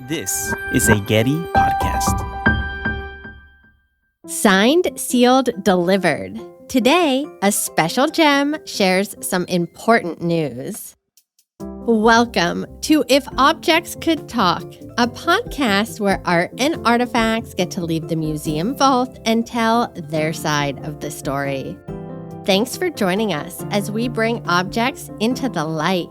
This is a Getty podcast. Signed, sealed, delivered. Today, a special gem shares some important news. Welcome to If Objects Could Talk, a podcast where art and artifacts get to leave the museum vault and tell their side of the story. Thanks for joining us as we bring objects into the light.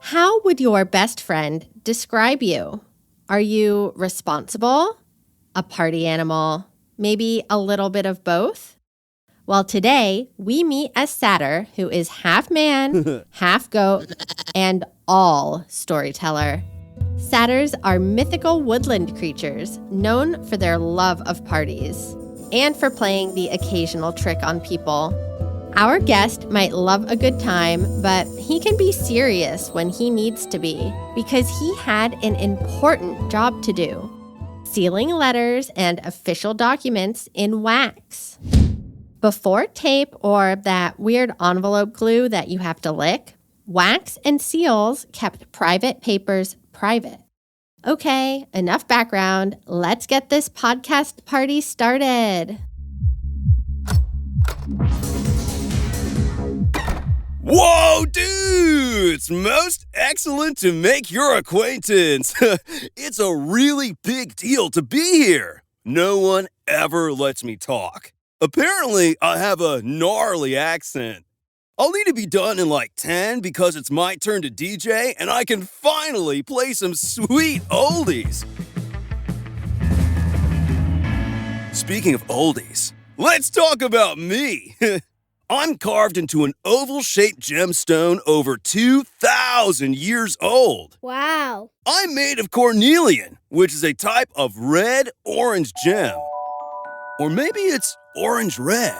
How would your best friend describe you? Are you responsible? A party animal? Maybe a little bit of both? Well, today we meet a satyr who is half man, half goat, and all storyteller. Satyrs are mythical woodland creatures known for their love of parties and for playing the occasional trick on people. Our guest might love a good time, but he can be serious when he needs to be because he had an important job to do: sealing letters and official documents in wax. Before tape or that weird envelope glue that you have to lick, wax and seals kept private papers private. Okay, enough background. Let's get this podcast party started. Whoa, dudes! Most excellent to make your acquaintance. It's a really big deal to be here. No one ever lets me talk. Apparently, I have a gnarly accent. I'll need to be done in like 10 because it's my turn to DJ and I can finally play some sweet oldies. Speaking of oldies, let's talk about me. I'm carved into an oval-shaped gemstone over 2,000 years old. Wow. I'm made of cornelian, which is a type of red-orange gem. Or maybe it's orange-red.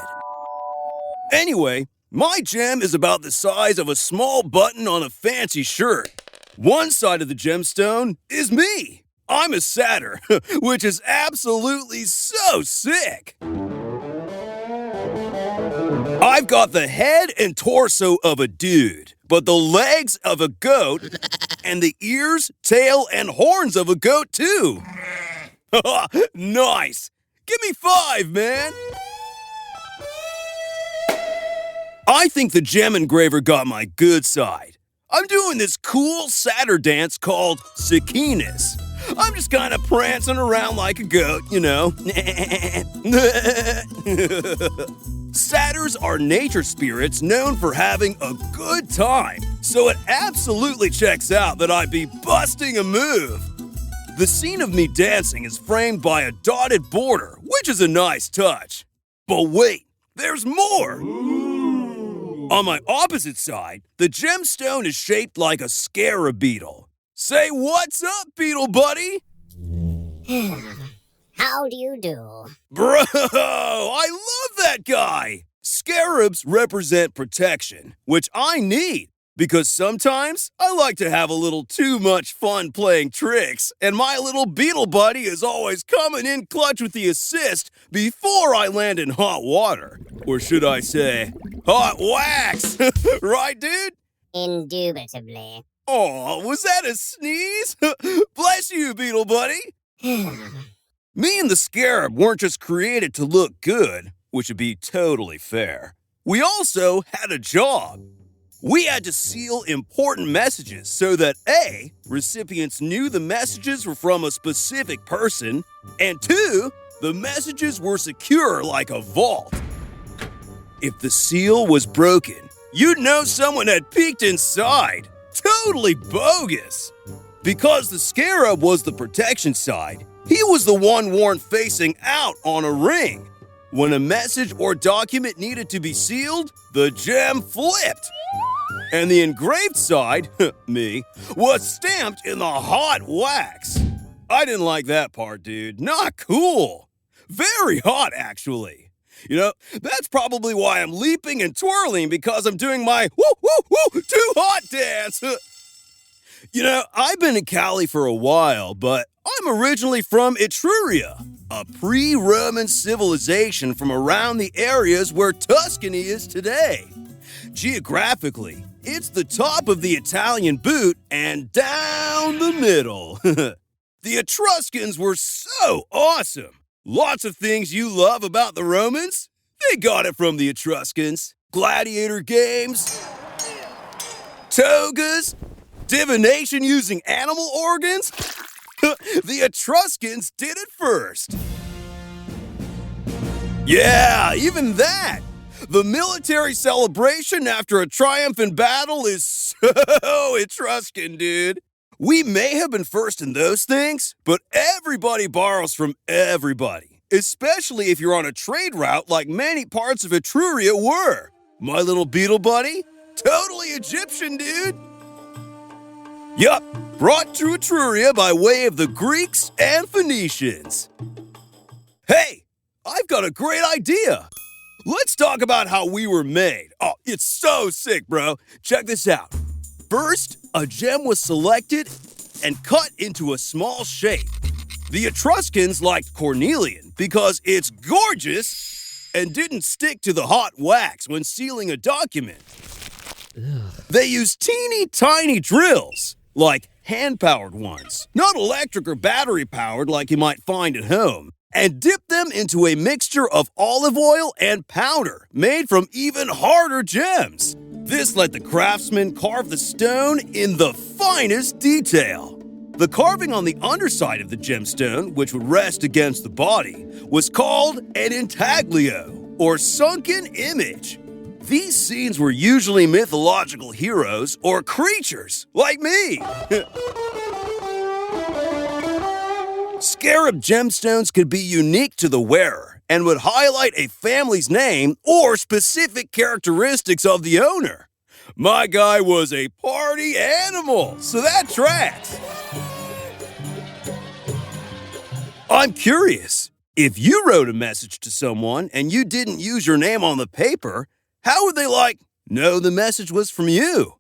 Anyway, my gem is about the size of a small button on a fancy shirt. One side of the gemstone is me. I'm a satyr, which is absolutely so sick. I've got the head and torso of a dude, but the legs of a goat, and the ears, tail, and horns of a goat, too. Nice. Give me 5, man. I think the gem engraver got my good side. I'm doing this cool satyr dance called Sakinis. I'm just kind of prancing around like a goat, you know. Satyrs are nature spirits known for having a good time, so it absolutely checks out that I'd be busting a move. The scene of me dancing is framed by a dotted border, which is a nice touch. But wait, there's more! On my opposite side, the gemstone is shaped like a scarab beetle. Say what's up, beetle buddy? How do you do? Bro, I love that guy! Scarabs represent protection, which I need, because sometimes I like to have a little too much fun playing tricks, and my little beetle buddy is always coming in clutch with the assist before I land in hot water. Or should I say, hot wax! Right, dude? Indubitably. Oh, was that a sneeze? Bless you, beetle buddy! Me and the scarab weren't just created to look good, which would be totally fair. We also had a job. We had to seal important messages so that A, recipients knew the messages were from a specific person, and 2, the messages were secure like a vault. If the seal was broken, you'd know someone had peeked inside. Totally bogus. Because the scarab was the protection side, he was the one worn facing out on a ring. When a message or document needed to be sealed, the gem flipped. And the engraved side, me, was stamped in the hot wax. I didn't like that part, dude. Not cool. Very hot, actually. You know, that's probably why I'm leaping and twirling, because I'm doing my woo, woo, woo, too hot dance. You know, I've been in Cali for a while, but I'm originally from Etruria, a pre-Roman civilization from around the areas where Tuscany is today. Geographically, it's the top of the Italian boot and down the middle. The Etruscans were so awesome. Lots of things you love about the Romans, they got it from the Etruscans. Gladiator games, togas, divination using animal organs. The Etruscans did it first. Yeah, even that. The military celebration after a triumphant battle is so Etruscan, dude. We may have been first in those things, but everybody borrows from everybody, especially if you're on a trade route like many parts of Etruria were. My little beetle buddy, totally Egyptian, dude. Yup, brought to Etruria by way of the Greeks and Phoenicians. Hey, I've got a great idea. Let's talk about how we were made. Oh, it's so sick, bro. Check this out. First, a gem was selected and cut into a small shape. The Etruscans liked cornelian because it's gorgeous and didn't stick to the hot wax when sealing a document. They used teeny tiny drills, like hand-powered ones, not electric or battery-powered like you might find at home, and dip them into a mixture of olive oil and powder made from even harder gems. This let the craftsman carve the stone in the finest detail. The carving on the underside of the gemstone, which would rest against the body, was called an intaglio, or sunken image. These scenes were usually mythological heroes or creatures, like me. Scarab gemstones could be unique to the wearer and would highlight a family's name or specific characteristics of the owner. My guy was a party animal, so that tracks. I'm curious, if you wrote a message to someone and you didn't use your name on the paper, how would they know the message was from you?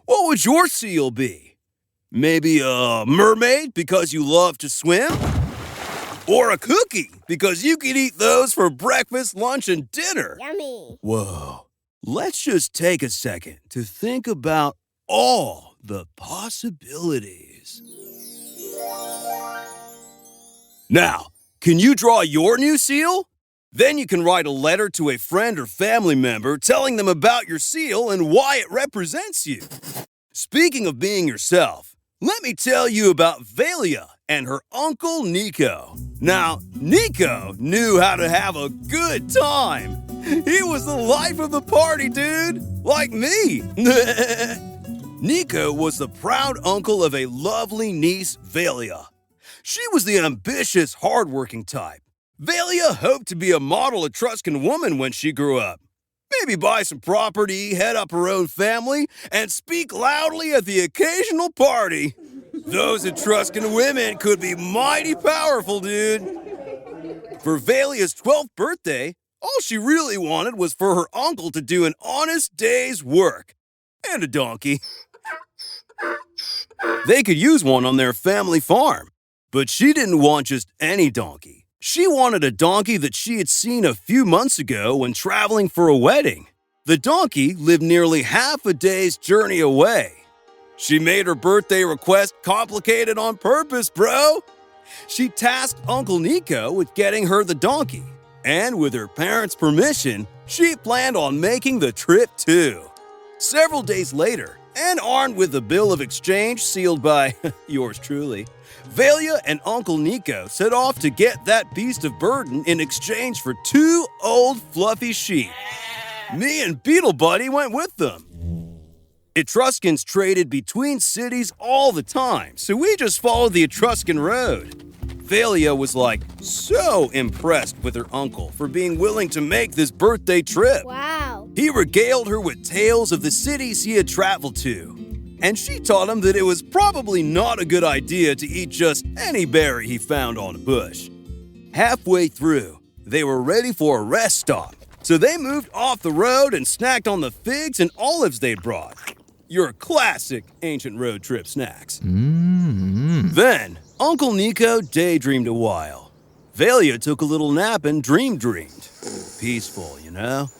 What would your seal be? Maybe a mermaid because you love to swim? Or a cookie because you can eat those for breakfast, lunch, and dinner? Yummy. Whoa. Let's just take a second to think about all the possibilities. Now, can you draw your new seal? Then you can write a letter to a friend or family member telling them about your seal and why it represents you. Speaking of being yourself, let me tell you about Velia and her uncle Nico. Now, Nico knew how to have a good time. He was the life of the party, dude, like me. Nico was the proud uncle of a lovely niece, Velia. She was the ambitious, hardworking type. Velia hoped to be a model Etruscan woman when she grew up. Maybe buy some property, head up her own family, and speak loudly at the occasional party. Those Etruscan women could be mighty powerful, dude. For Velia's 12th birthday, all she really wanted was for her uncle to do an honest day's work. And a donkey. They could use one on their family farm. But she didn't want just any donkey. She wanted a donkey that she had seen a few months ago when traveling for a wedding. The donkey lived nearly half a day's journey away. She made her birthday request complicated on purpose, bro. She tasked Uncle Nico with getting her the donkey. And with her parents' permission, she planned on making the trip too. Several days later, and armed with a bill of exchange sealed by yours truly, Velia and Uncle Nico set off to get that beast of burden in exchange for 2 old fluffy sheep. Me and Beetle Buddy went with them. Etruscans traded between cities all the time, so we just followed the Etruscan road. Velia was so impressed with her uncle for being willing to make this birthday trip. Wow. He regaled her with tales of the cities he had traveled to. And she taught him that it was probably not a good idea to eat just any berry he found on a bush. Halfway through, they were ready for a rest stop, so they moved off the road and snacked on the figs and olives they'd brought. Your classic ancient road trip snacks. Then, Uncle Nico daydreamed a while. Velia took a little nap and dreamed. Peaceful, you know?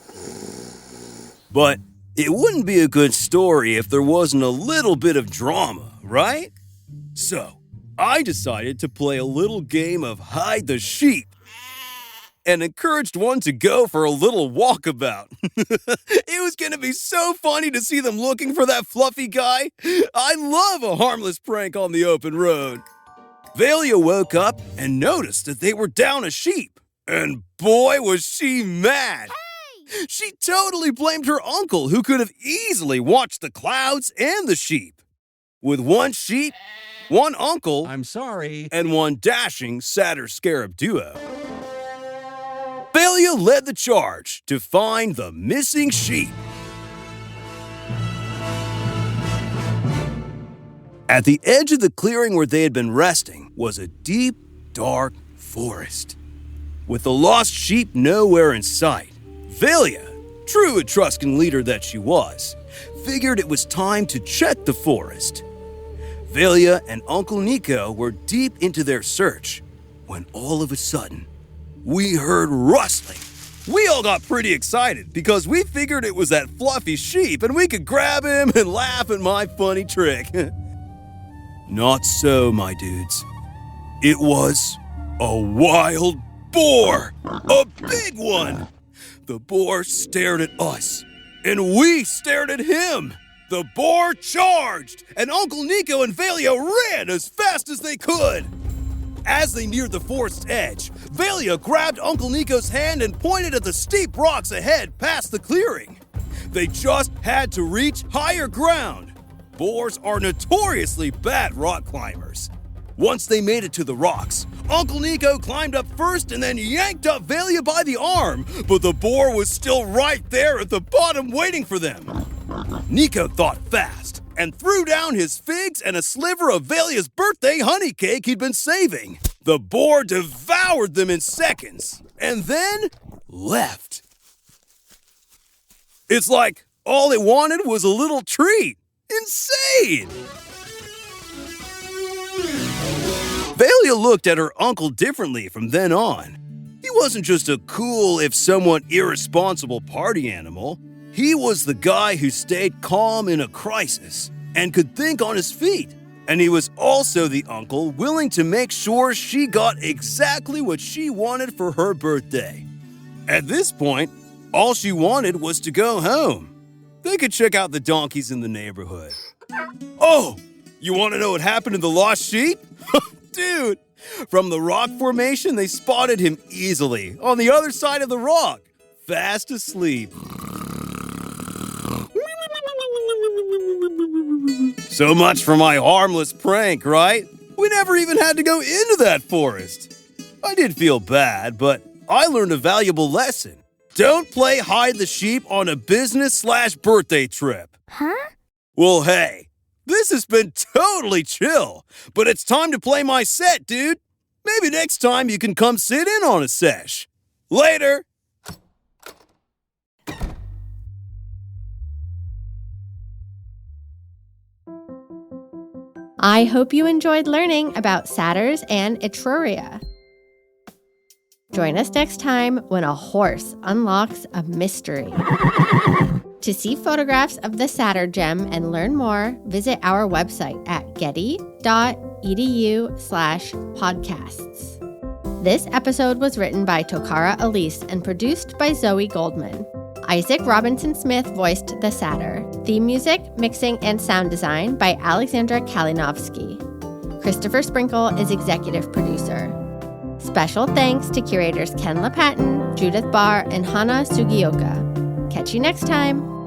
But it wouldn't be a good story if there wasn't a little bit of drama, right? So, I decided to play a little game of hide the sheep and encouraged one to go for a little walkabout. It was going to be so funny to see them looking for that fluffy guy. I love a harmless prank on the open road. Velia woke up and noticed that they were down a sheep. And boy, was she mad. Hey! She totally blamed her uncle, who could have easily watched the clouds and the sheep. With one sheep, one uncle, I'm sorry, and one dashing Satyr scarab duo. Velia led the charge to find the missing sheep. At the edge of the clearing where they had been resting was a deep, dark forest. With the lost sheep nowhere in sight, Velia, true Etruscan leader that she was, figured it was time to check the forest. Velia and Uncle Nico were deep into their search when all of a sudden, we heard rustling. We all got pretty excited because we figured it was that fluffy sheep and we could grab him and laugh at my funny trick. Not so, my dudes. It was a wild boar, a big one. The boar stared at us, and we stared at him. The boar charged, and Uncle Nico and Velia ran as fast as they could. As they neared the forest's edge, Velia grabbed Uncle Nico's hand and pointed at the steep rocks ahead past the clearing. They just had to reach higher ground. Boars are notoriously bad rock climbers. Once they made it to the rocks, Uncle Nico climbed up first and then yanked up Velia by the arm, but the boar was still right there at the bottom waiting for them. Nico thought fast and threw down his figs and a sliver of Velia's birthday honey cake he'd been saving. The boar devoured them in seconds and then left. It's like all it wanted was a little treat. Insane! Velia looked at her uncle differently from then on. He wasn't just a cool, if somewhat irresponsible party animal. He was the guy who stayed calm in a crisis and could think on his feet. And he was also the uncle willing to make sure she got exactly what she wanted for her birthday. At this point, all she wanted was to go home. They could check out the donkeys in the neighborhood. Oh, you want to know what happened to the lost sheep? Dude, from the rock formation, they spotted him easily on the other side of the rock, fast asleep. So much for my harmless prank, right? We never even had to go into that forest. I did feel bad, but I learned a valuable lesson. Don't play hide the sheep on a business/birthday trip. Huh? Well, hey, this has been totally chill, but it's time to play my set, dude. Maybe next time you can come sit in on a sesh. Later. I hope you enjoyed learning about satyrs and Etruria. Join us next time when a horse unlocks a mystery. To see photographs of the Satyr gem and learn more, visit our website at getty.edu/podcasts. This episode was written by Tokara Elise and produced by Zoe Goldman. Isaac Robinson Smith voiced the Satyr. Theme music, mixing, and sound design by Alexandra Kalinowski. Christopher Sprinkle is executive producer. Special thanks to curators Ken LaPatin, Judith Barr, and Hana Sugioka. Catch you next time.